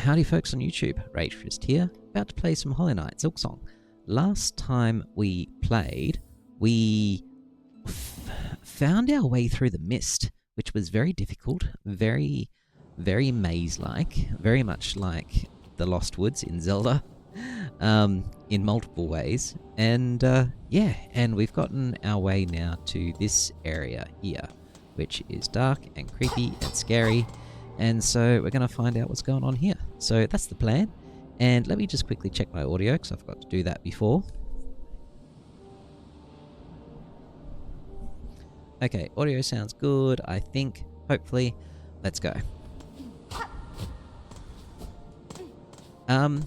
Howdy folks on YouTube, Ragefist here, about to play some Hollow Knight Silksong. Last time we played, we found our way through the mist, which was very difficult, very maze-like, very much like the Lost Woods in Zelda, in multiple ways. And yeah, and we've gotten our way now to this area here, which is dark and creepy and scary. And so we're going to find out what's going on here. So that's the plan. And let me just quickly check my audio, because I forgot to do that before. Okay, audio sounds good, I think. Hopefully. Let's go. I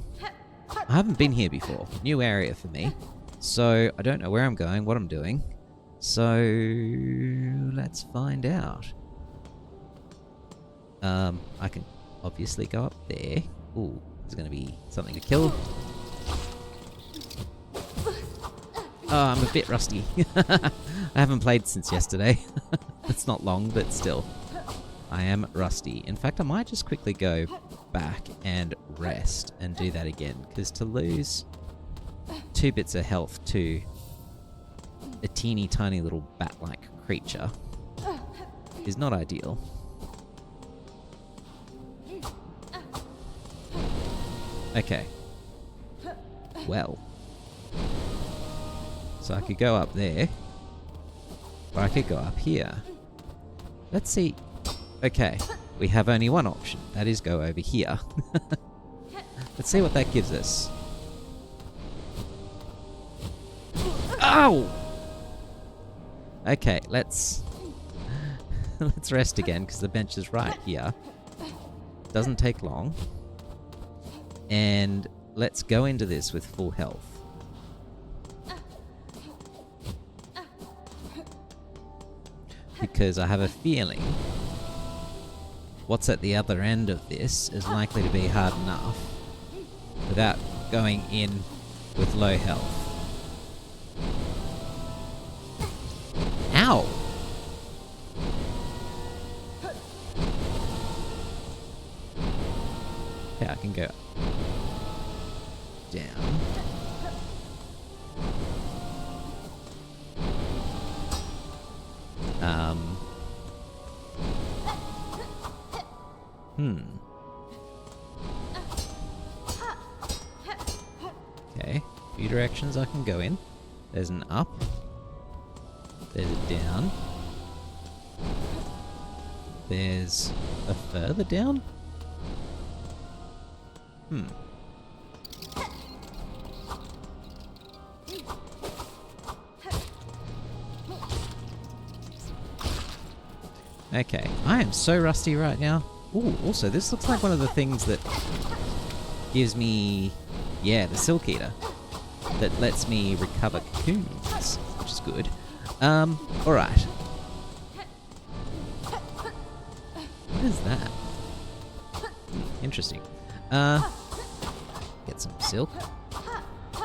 haven't been here before. New area for me. So I don't know where I'm going, what I'm doing. So let's find out. I can obviously go up there. Ooh, there's going to be something to kill. Oh, I'm a bit rusty. I haven't played since yesterday. It's not long, but still. I am rusty. In fact, I might just quickly go back and rest and do that again. Because to lose 2 bits of health to a teeny tiny little bat-like creature is not ideal. Okay. Well. So I could go up there. Or I could go up here. Let's see. Okay. We have only one option. That is go over here. Let's see what that gives us. Ow! Okay, let's rest again, because the bench is right here. Doesn't take long. And let's go into this with full health. Because I have a feeling what's at the other end of this is likely to be hard enough without going in with low health. Ow! Yeah, I can go down. Okay, a few directions I can go in. There's an up. There's a down. There's a further down? Okay, I am so rusty right now. Ooh, also, this looks like one of the things that gives me, yeah, the Silk Eater. That lets me recover cocoons, which is good. Alright. What is that? Interesting. Get some silk.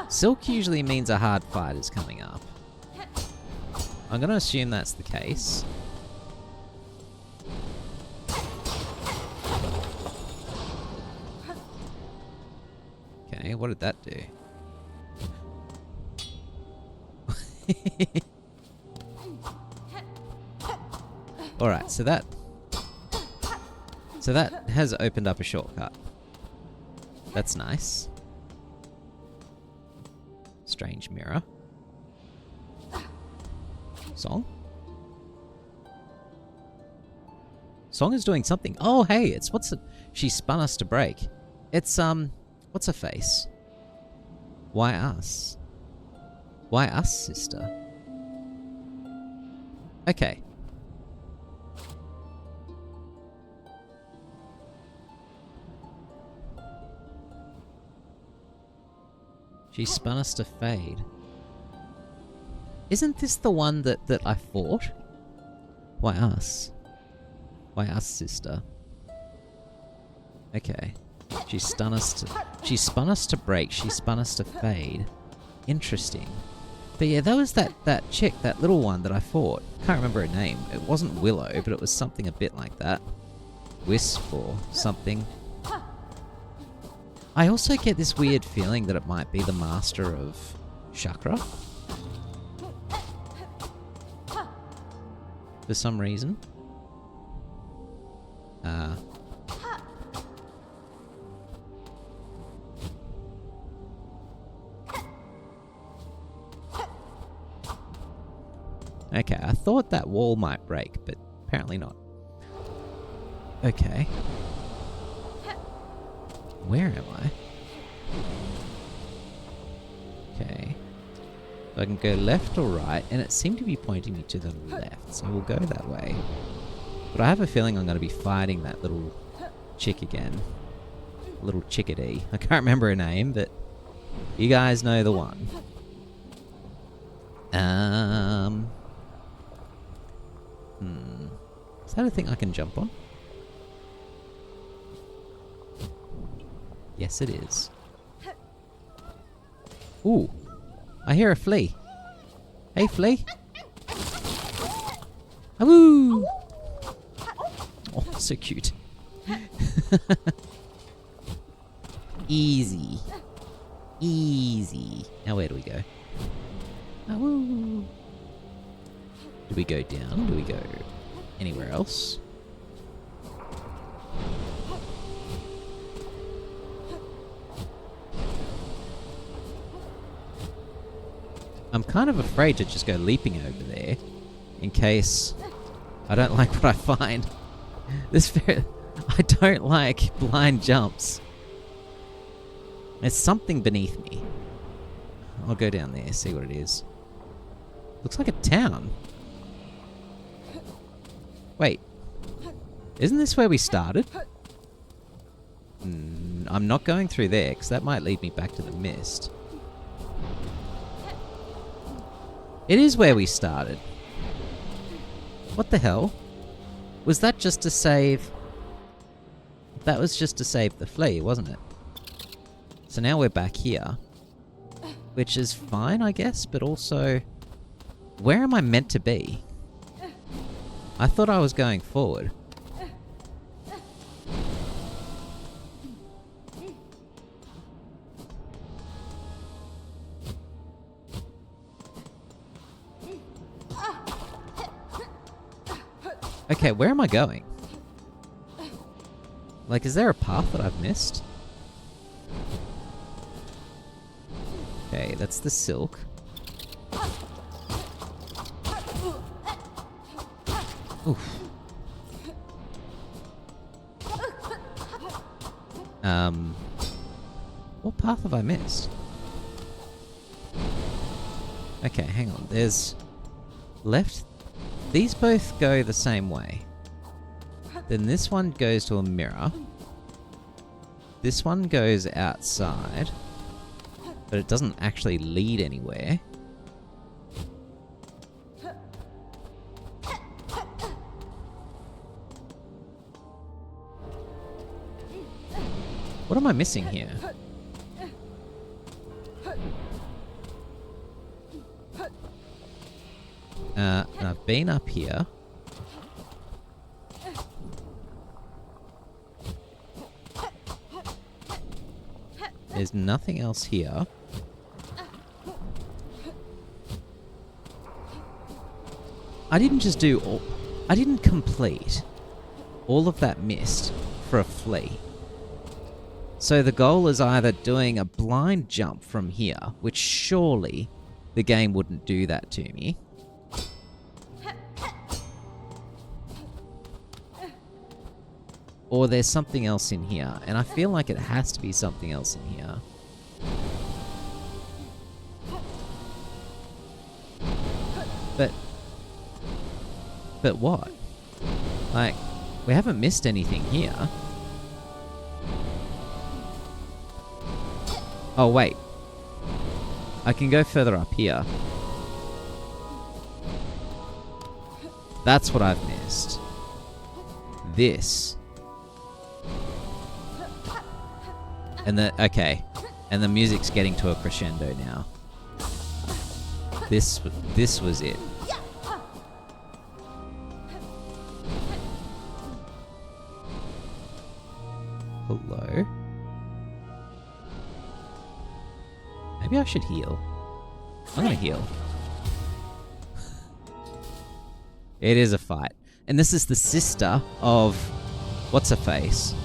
Silk usually means a hard fight is coming up. I'm going to assume that's the case. Okay, what did that do? Alright, so that has opened up a shortcut. That's nice. Strange mirror. Song? Song is doing something. Oh, hey, it's what's it? She spun us to break. It's what's her face? Why us? Why us, sister? Okay. She spun us to fade. Isn't this the one that I fought? Why us? Why us, sister? Okay. She spun us to break. She spun us to fade. Interesting. But yeah, that was that chick, that little one that I fought. Can't remember her name. It wasn't Willow, but it was something a bit like that. Wisp or something. I also get this weird feeling that it might be the master of chakra. For some reason. Okay, I thought that wall might break, but apparently not. Okay. Where am I? Okay. So I can go left or right, and it seemed to be pointing me to the left, so we'll go that way. But I have a feeling I'm going to be fighting that little chick again. Little chickadee. I can't remember her name, but you guys know the one. Is that a thing I can jump on? Yes, it is. Ooh. I hear a flea. Hey, flea. Woo! Oh, so cute. Easy. Easy. Now where do we go? Woo! Do we go down? Do we go anywhere else? I'm kind of afraid to just go leaping over there in case I don't like what I find. I don't like blind jumps. There's something beneath me. I'll go down there, see what it is. Looks like a town. Wait. Isn't this where we started? I'm not going through there, because that might lead me back to the mist. It is where we started. What the hell? Was that just to save... That was just to save the flea, wasn't it? So now we're back here. Which is fine, I guess, but also... Where am I meant to be? I thought I was going forward. Okay, where am I going? Like, is there a path that I've missed? Okay, that's the silk. Oof. What path have I missed? Okay, hang on. There's left. These both go the same way. Then this one goes to a mirror. This one goes outside. But it doesn't actually lead anywhere. What am I missing here? And I've been up here. There's nothing else here. I didn't complete all of that mist for a flea. So the goal is either doing a blind jump from here, which surely the game wouldn't do that to me. Or there's something else in here, and I feel like it has to be something else in here. But what? Like, we haven't missed anything here. Oh, wait. I can go further up here. That's what I've missed. This. And okay. And the music's getting to a crescendo now. This was it. Hello? Maybe I should heal. I'm gonna heal. It is a fight. And this is the sister of... What's-her-face?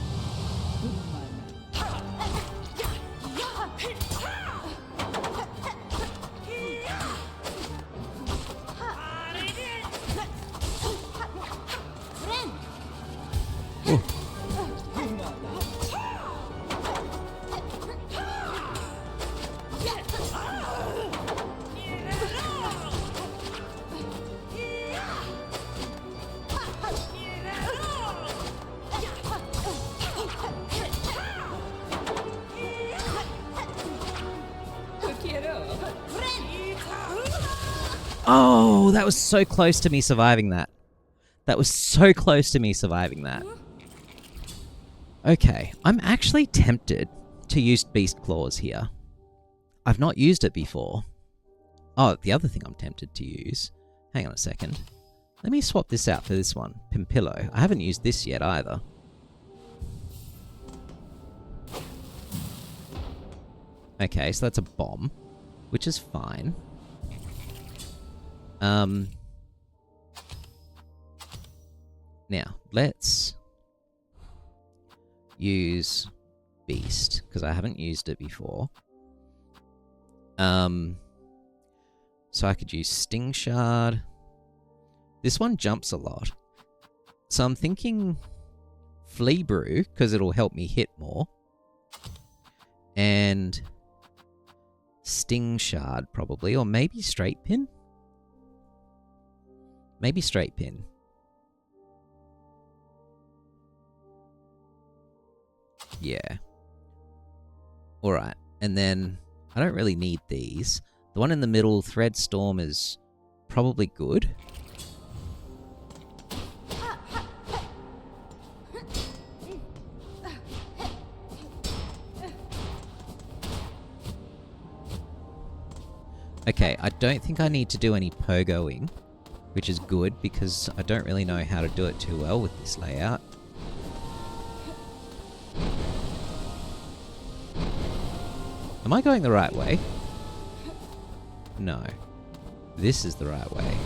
Ooh. Oh, that was so close to me surviving that. That was so close to me surviving that. Okay, I'm actually tempted to use Beast Claws here. I've not used it before. Oh, the other thing I'm tempted to use... Hang on a second. Let me swap this out for this one. Pimpillo. I haven't used this yet either. Okay, so that's a bomb, which is fine. Now, let's use Beast, because I haven't used it before. So I could use Sting Shard. This one jumps a lot. So I'm thinking Flea Brew, because it'll help me hit more. And Sting Shard, probably. Or maybe Straight Pin? Maybe Straight Pin. Yeah. Alright. And then, I don't really need these. The one in the middle, Thread Storm, is probably good. Okay, I don't think I need to do any pogoing, which is good because I don't really know how to do it too well with this layout. Am I going the right way? No. This is the right way.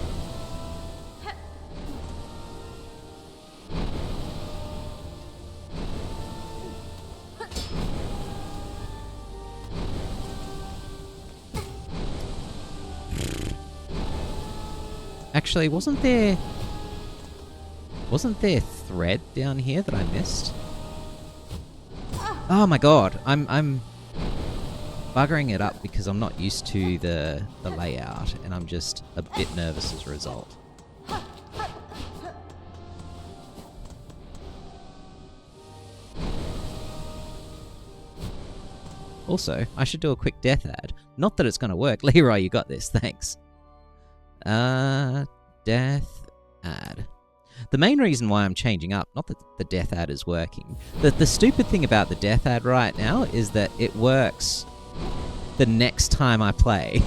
Actually, wasn't there thread down here that I missed? Oh my god, I'm buggering it up because I'm not used to the layout and I'm just a bit nervous as a result. Also, I should do a quick death ad. Not that it's going to work. Leroy, you got this. Thanks. Death ad. The main reason why I'm changing up, not that the death ad is working, the stupid thing about the death ad right now is that it works the next time I play.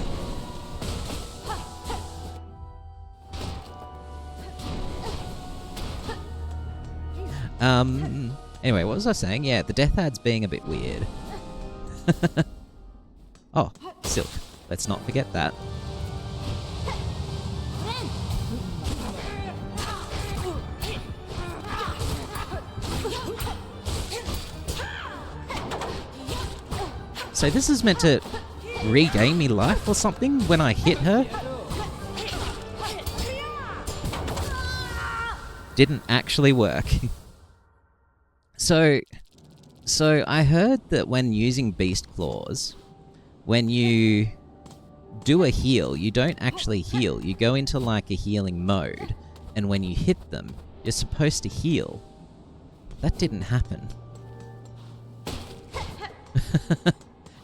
Anyway, what was I saying? Yeah, the death ad's being a bit weird. Oh, Silk. Let's not forget that. So this is meant to regain me life or something when I hit her? Didn't actually work. So I heard that when using Beast Claws, when you do a heal, you don't actually heal. You go into like a healing mode, and when you hit them, you're supposed to heal. That didn't happen.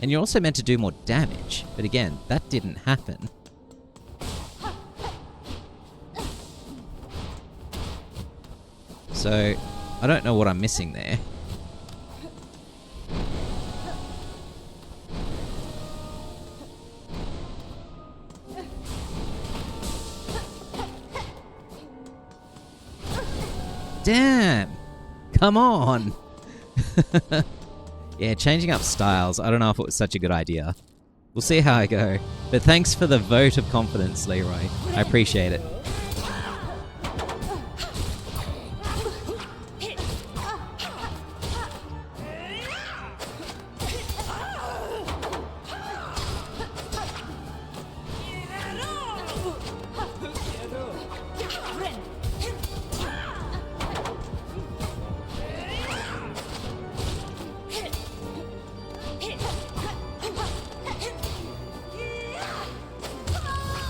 And you're also meant to do more damage, but again, that didn't happen. So, I don't know what I'm missing there. Damn! Come on! Yeah, changing up styles. I don't know if it was such a good idea. We'll see how I go. But thanks for the vote of confidence, Leroy. I appreciate it.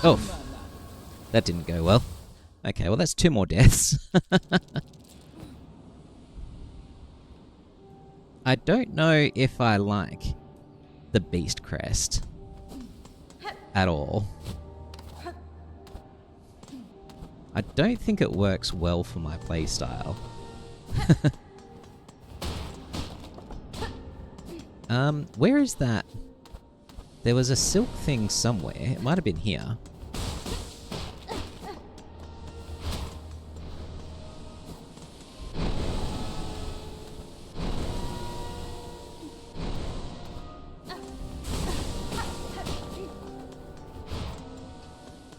Oh, that didn't go well. Okay, well that's 2 more deaths. I don't know if I like the Beast Crest at all. I don't think it works well for my playstyle. Where is that? There was a silk thing somewhere. It might have been here.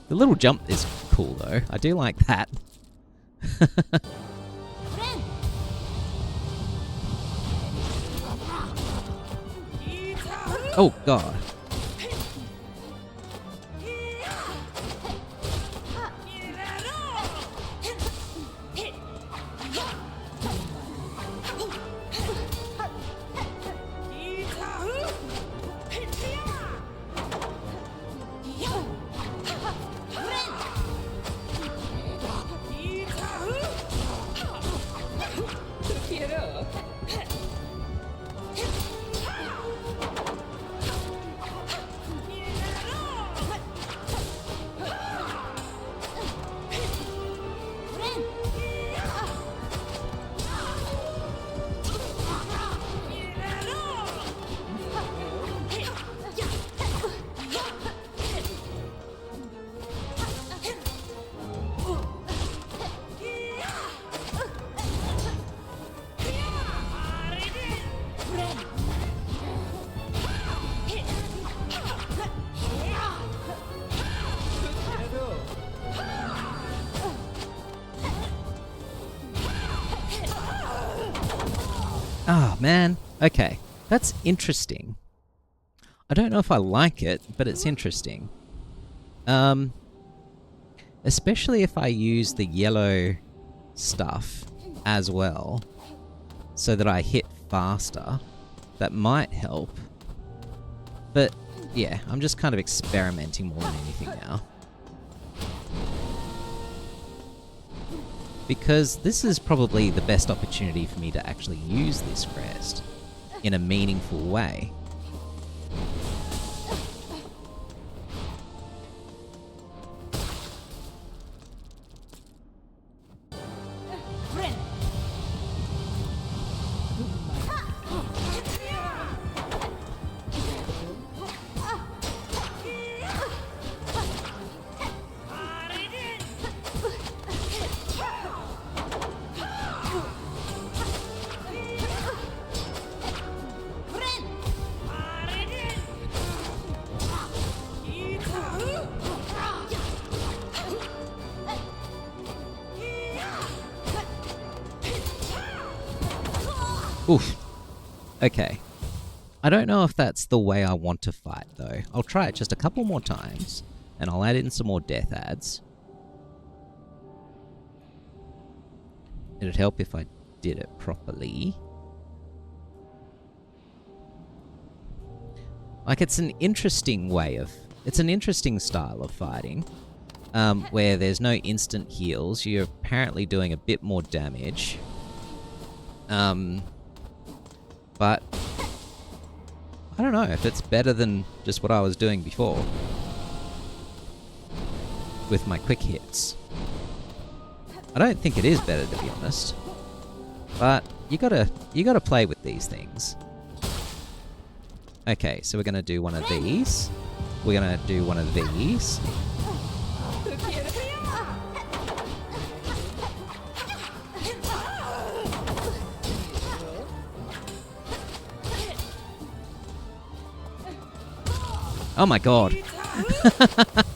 The little jump is cool though. I do like that. Oh god. Oh, man. Okay. That's interesting. I don't know if I like it, but it's interesting. Especially if I use the yellow stuff as well, so that I hit faster. That might help. But, yeah, I'm just kind of experimenting more than anything now. Because this is probably the best opportunity for me to actually use this crest in a meaningful way. Oof. Okay. I don't know if that's the way I want to fight, though. I'll try it just a couple more times, and I'll add in some more death adds. It'd help if I did it properly. Like, it's an interesting way of... It's an interesting style of fighting, where there's no instant heals. You're apparently doing a bit more damage. But I don't know if it's better than just what I was doing before with my quick hits. I don't think it is better, to be honest. But you gotta play with these things. Okay, so we're gonna do one of these. We're gonna do one of these. Oh my god.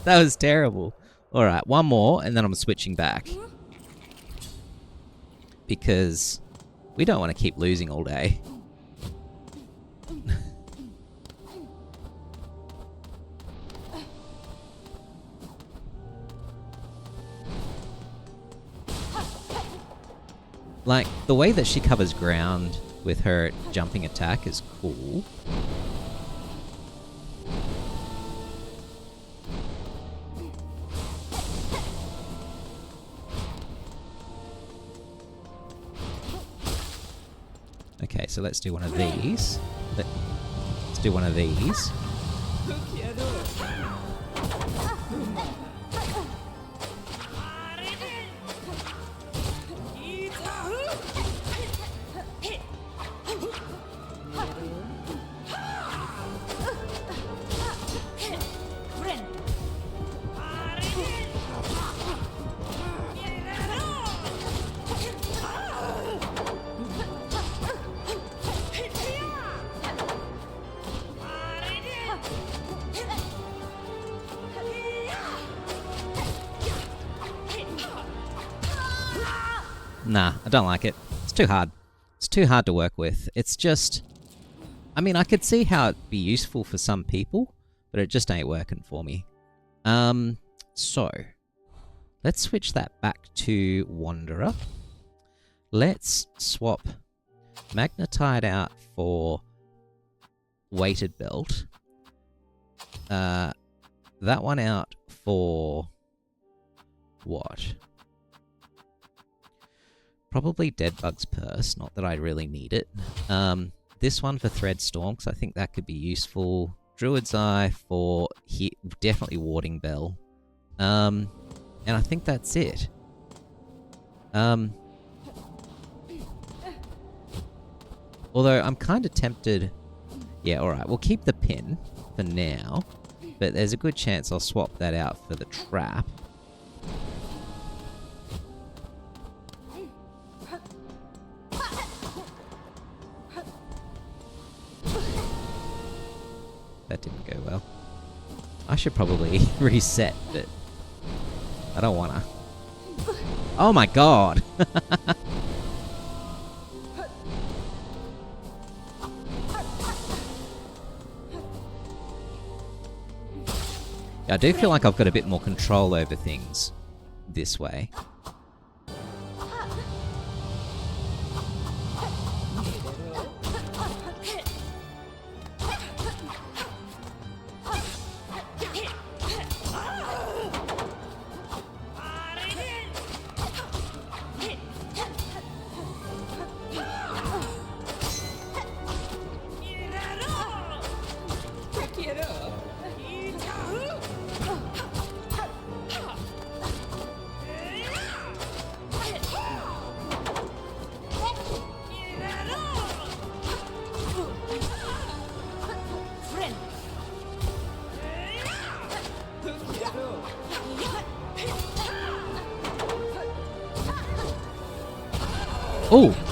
That was terrible. Alright, one more, and then I'm switching back. Because we don't want to keep losing all day. Like, the way that she covers ground with her jumping attack is cool. Okay, so let's do one of these. Let's do one of these. Nah, I don't like it. It's too hard. It's too hard to work with. It's just... I mean, I could see how it'd be useful for some people, but it just ain't working for me. So... let's switch that back to Wanderer. Let's swap Magnetite out for Weighted Belt. That one out for... what? Probably Deadbug's Purse, not that I really need it. This one for Thread Storm, because I think that could be useful. Druid's Eye for definitely Warding Bell. And I think that's it. Although I'm kind of tempted... yeah, alright, we'll keep the pin for now. But there's a good chance I'll swap that out for the trap. That didn't go well. I should probably reset, but I don't wanna. Oh my god! Yeah, I do feel like I've got a bit more control over things this way. Oh! Uh-oh.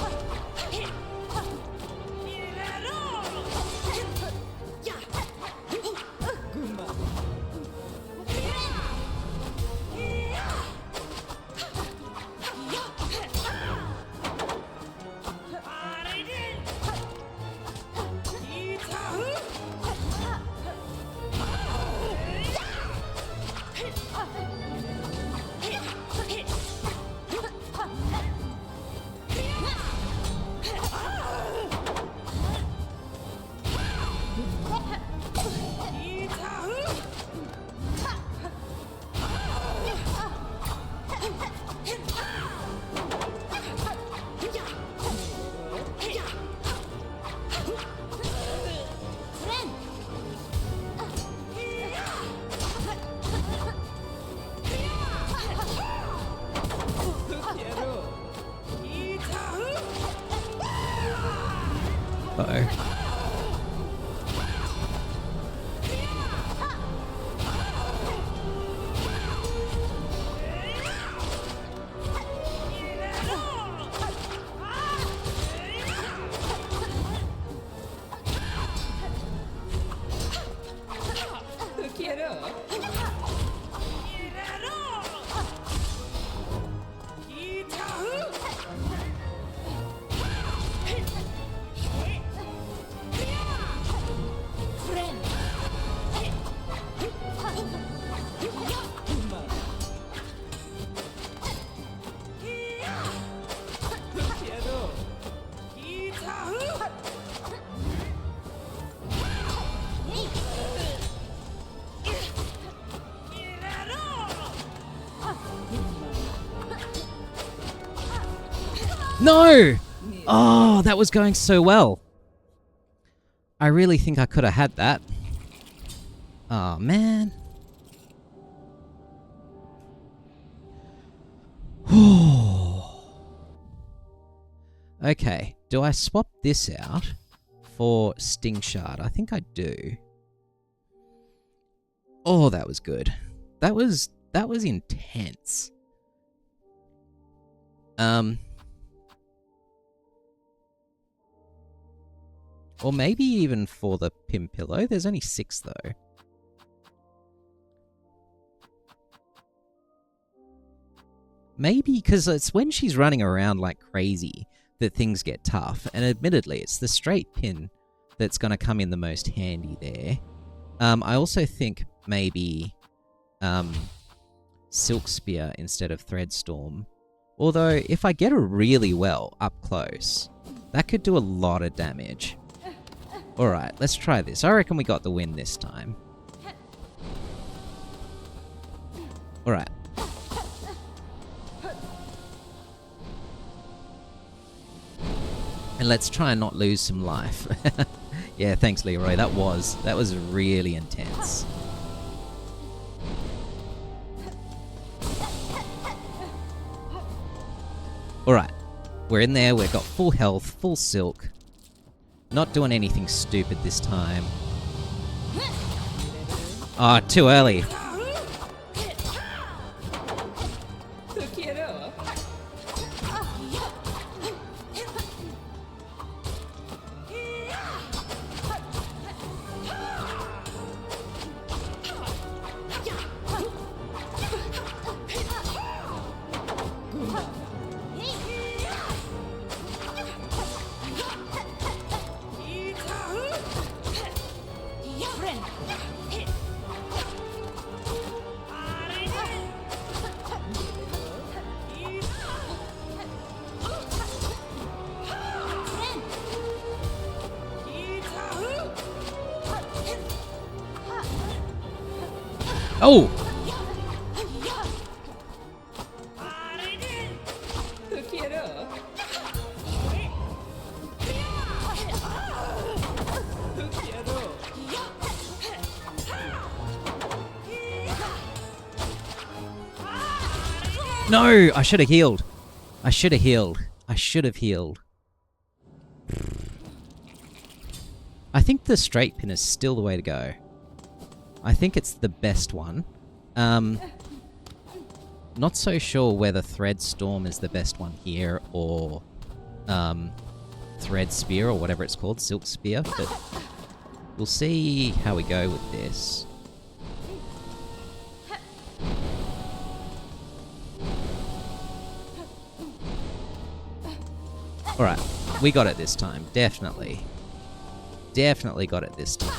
No! Oh, that was going so well. I really think I could have had that. Oh, man. Okay, do I swap this out for Sting Shard? I think I do. Oh, that was good. That was intense. Or maybe even for the Pim Pillow. There's only 6 though. Maybe because it's when she's running around like crazy that things get tough. And admittedly, it's the straight pin that's going to come in the most handy there. I also think maybe Silk Spear instead of Threadstorm. Although, if I get her really well up close, that could do a lot of damage. Alright, let's try this. I reckon we got the win this time. Alright. And let's try and not lose some life. Yeah, thanks, Leroy. That was really intense. Alright. We're in there. We've got full health, full silk. Not doing anything stupid this time. Ah, oh, too early. Oh! No! I should have healed. I should have healed. I should have healed. I think the straight pin is still the way to go. I think it's the best one. Not so sure whether Thread Storm is the best one here, or Thread Spear, or whatever it's called, Silk Spear, but we'll see how we go with this. Alright, we got it this time, definitely. Definitely got it this time.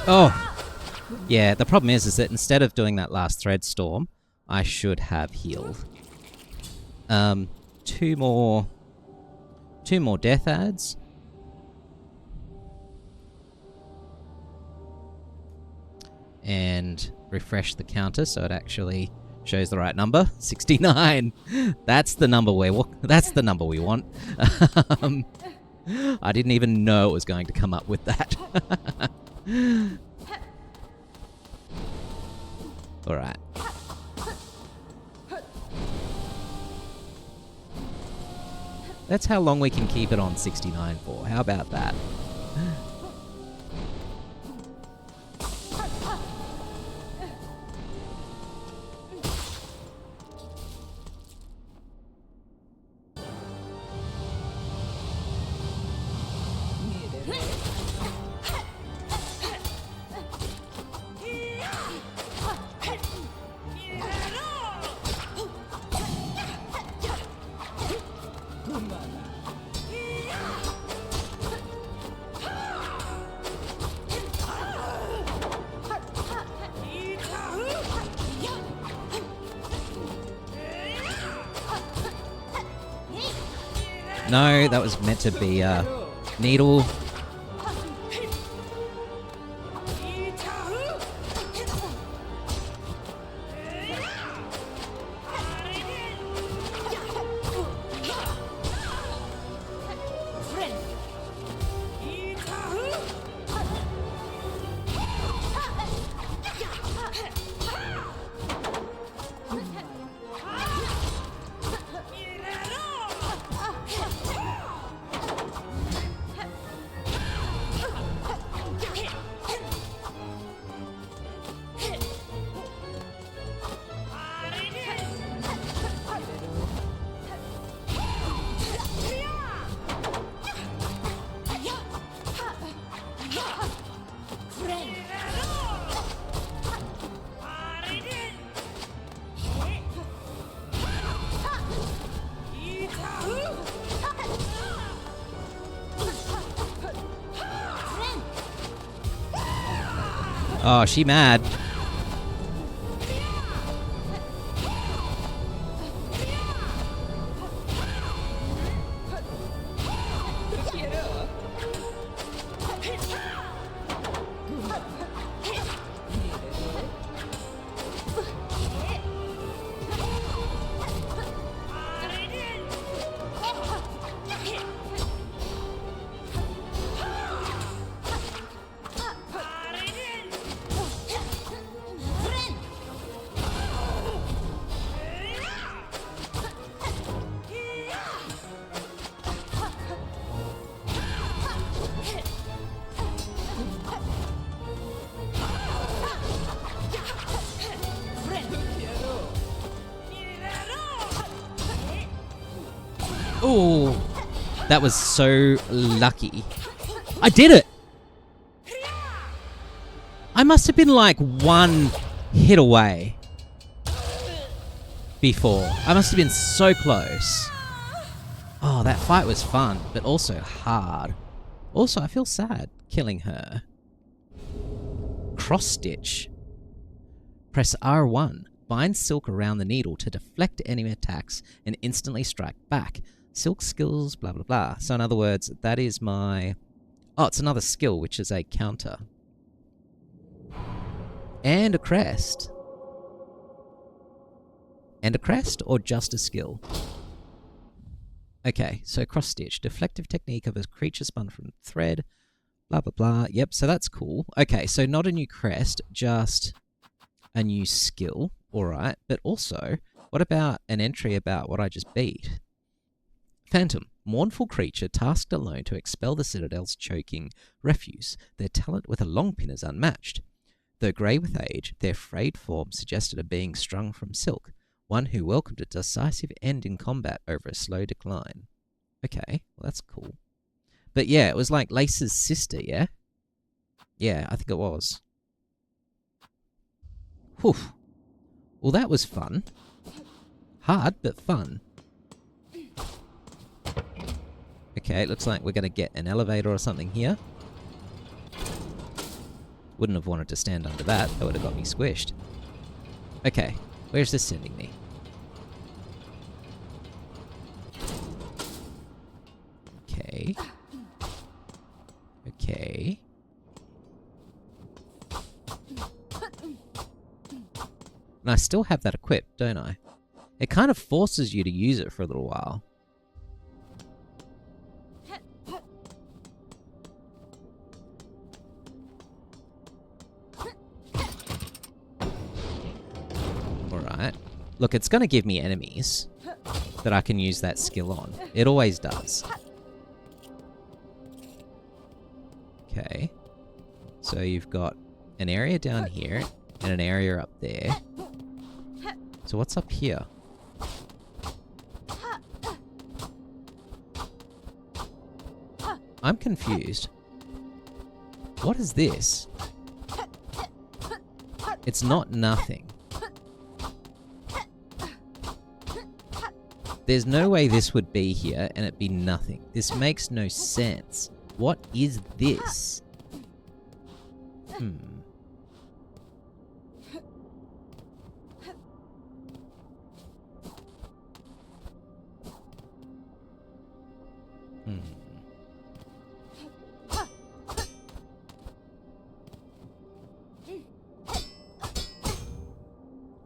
Oh! Yeah, the problem is that instead of doing that last Thread Storm, I should have healed. Two more death adds. And refresh the counter so it actually shows the right number. 69! That's the number we want. I didn't even know it was going to come up with that. Alright. That's how long we can keep it on 69 for. How about that? No, that was meant to be a needle. Oh, she mad. Oh, that was so lucky. I did it! I must have been like one hit away before. I must have been so close. Oh, that fight was fun, but also hard. Also, I feel sad killing her. Cross stitch. Press R1. Bind silk around the needle to deflect enemy attacks and instantly strike back. Silk skills, blah, blah, blah. So in other words, that is my... Oh, it's another skill, which is a counter. And a crest. And a crest, or just a skill? Okay, so cross-stitch. Deflective technique of a creature spun from thread. Blah, blah, blah. Yep, so that's cool. Okay, so not a new crest, just a new skill. Alright, but also, what about an entry about what I just beat? Phantom, mournful creature tasked alone to expel the Citadel's choking refuse. Their talent with a long pin is unmatched. Though grey with age, their frayed form suggested a being strung from silk, one who welcomed a decisive end in combat over a slow decline. Okay, well that's cool. But yeah, it was like Lace's sister, yeah? Yeah, I think it was. Whew. Well, that was fun. Hard, but fun. Okay, it looks like we're going to get an elevator or something here. Wouldn't have wanted to stand under that. That would have got me squished. Okay, where's this sending me? Okay. Okay. And I still have that equipped, don't I? It kind of forces you to use it for a little while. Look, it's going to give me enemies that I can use that skill on. It always does. Okay. So you've got an area down here and an area up there. So what's up here? I'm confused. What is this? It's not nothing. There's no way this would be here and it be nothing. This makes no sense. What is this?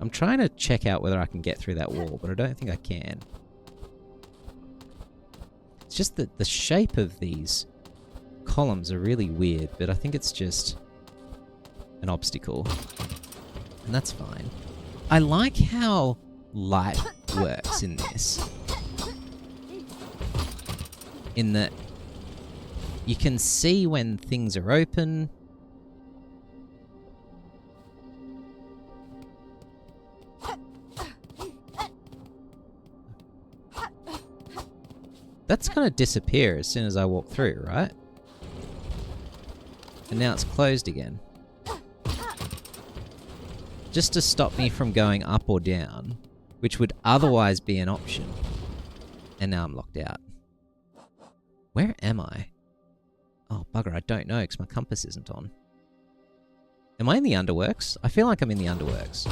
I'm trying to check out whether I can get through that wall, but I don't think I can. It's just that the shape of these columns are really weird, but I think it's just an obstacle. And that's fine. I like how light works in this. In that you can see when things are open. That's going to disappear as soon as I walk through, right? And now it's closed again. Just to stop me from going up or down, which would otherwise be an option. And now I'm locked out. Where am I? Oh, bugger, I don't know because my compass isn't on. Am I in the underworks? I feel like I'm in the underworks.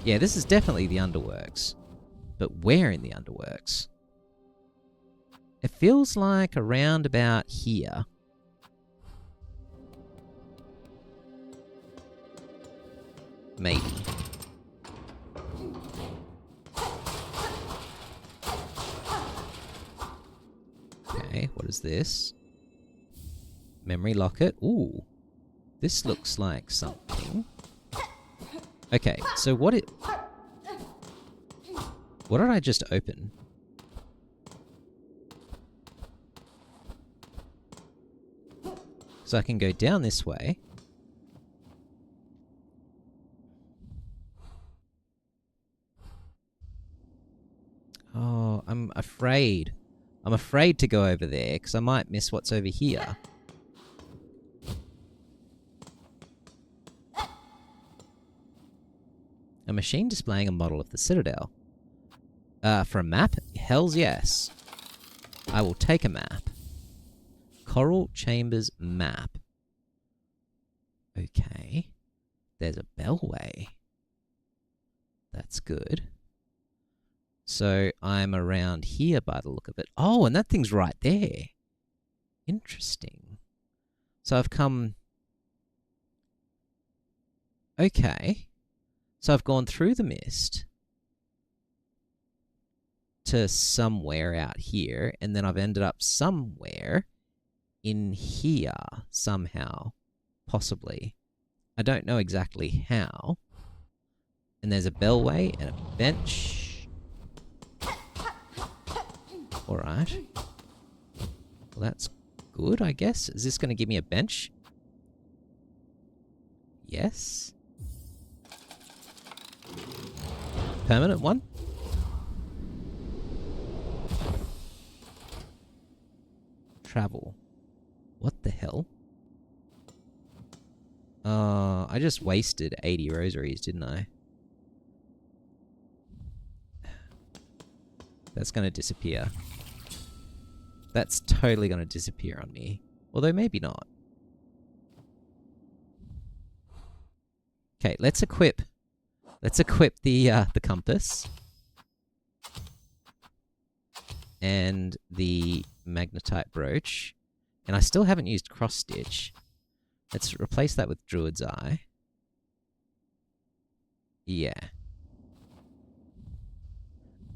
Yeah, this is definitely the underworks. But where in the underworks? It feels like around about here. Maybe. Okay, what is this? Memory locket. Ooh. This looks like something. Okay, so what did I just open? So I can go down this way. Oh, I'm afraid. I'm afraid to go over there because I might miss what's over here. A machine displaying a model of the Citadel. For a map? Hells yes. I will take a map. Coral Chambers map. Okay. There's a bellway. That's good. So I'm around here by the look of it. Oh, and that thing's right there. Interesting. So I've come... Okay. So I've gone through the mist to somewhere out here, and then I've ended up somewhere in here somehow, possibly. I don't know exactly how. And there's a bellway and a bench. Alright. Well, that's good, I guess. Is this going to give me a bench? Yes. Permanent one? Travel. What the hell? I just wasted 80 rosaries, didn't I? That's going to disappear. That's totally going to disappear on me. Although maybe not. Okay, let's equip. Let's equip the compass. And the magnetite brooch. And I still haven't used cross stitch. Let's replace that with Druid's Eye. Yeah.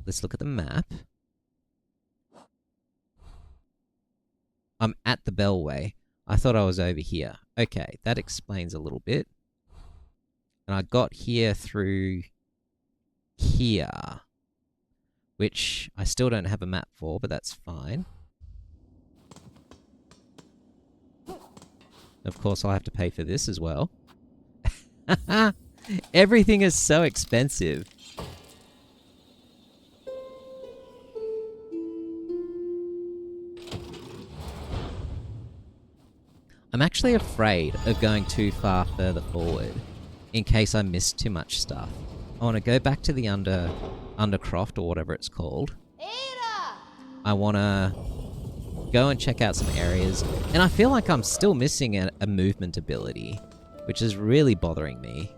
Let's look at the map. I'm at the bellway. I thought I was over here. Okay, that explains a little bit. And I got here through here, which I still don't have a map for, but that's fine. Of course, I'll have to pay for this as well. Everything is so expensive. I'm actually afraid of going too far further forward in case I miss too much stuff. I want to go back to the Undercroft or whatever it's called. I want to go and check out some areas. And I feel like I'm still missing a movement ability, which is really bothering me.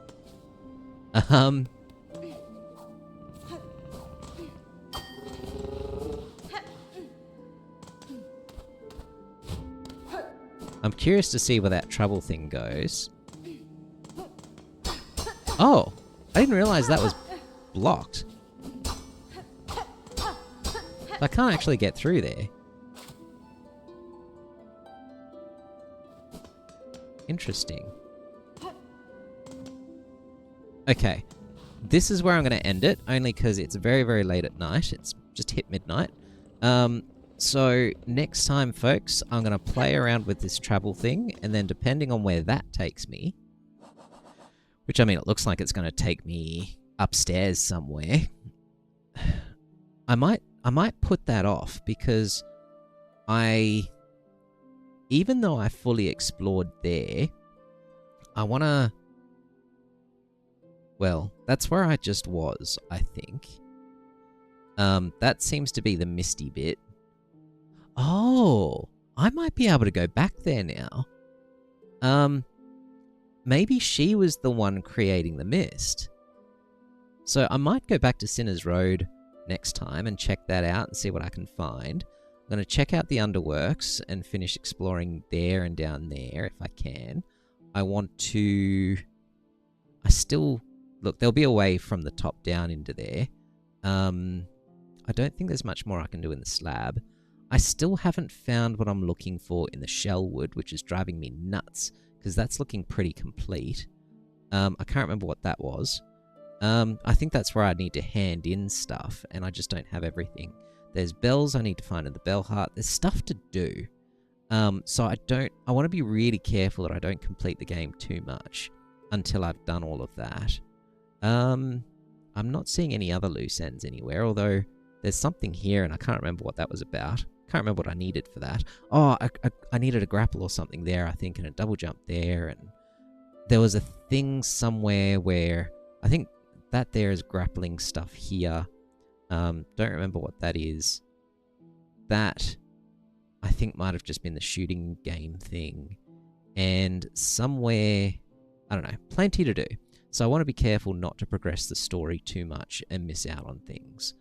I'm curious to see where that trouble thing goes. Oh, I didn't realize that was blocked. I can't actually get through there. Interesting. Okay, this is where I'm going to end it, only because it's very, very late at night. It's just hit midnight. So next time, folks, I'm going to play around with this travel thing, and then depending on where that takes me, which, I mean, it looks like it's going to take me upstairs somewhere, I might put that off, because even though I fully explored there, I want to... Well, that's where I just was, I think. That seems to be the misty bit. Oh, I might be able to go back there now. Maybe she was the one creating the mist. So I might go back to Sinner's Road next time and check that out and see what I can find. I'm going to check out the Underworks and finish exploring there and down there if I can. I want to... Look, there'll be a way from the top down into there. I don't think there's much more I can do in the slab. I still haven't found what I'm looking for in the Shellwood, which is driving me nuts, because that's looking pretty complete. I can't remember what that was. I think that's where I need to hand in stuff, and I just don't have everything. There's bells I need to find in the bell heart. There's stuff to do. So I want to be really careful that I don't complete the game too much until I've done all of that. I'm not seeing any other loose ends anywhere, although there's something here and I can't remember what that was about. Can't remember what I needed for that. Oh, I needed a grapple or something there, I think, and a double jump there, and there was a thing somewhere where I think that there is grappling stuff here. Don't remember what that is. That, I think, might have just been the shooting game thing. And somewhere, I don't know, plenty to do. So I want to be careful not to progress the story too much and miss out on things.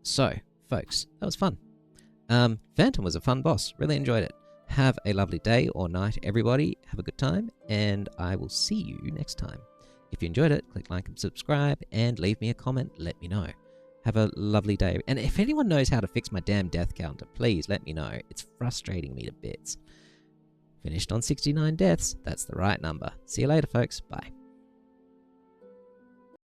So, folks, that was fun. Phantom was a fun boss. Really enjoyed it. Have a lovely day or night, everybody. Have a good time, and I will see you next time. If you enjoyed it, click like and subscribe, and leave me a comment. Let me know. Have a lovely day. And if anyone knows how to fix my damn death counter, please let me know. It's frustrating me to bits. Finished on 69 deaths. That's the right number. See you later, folks. Bye.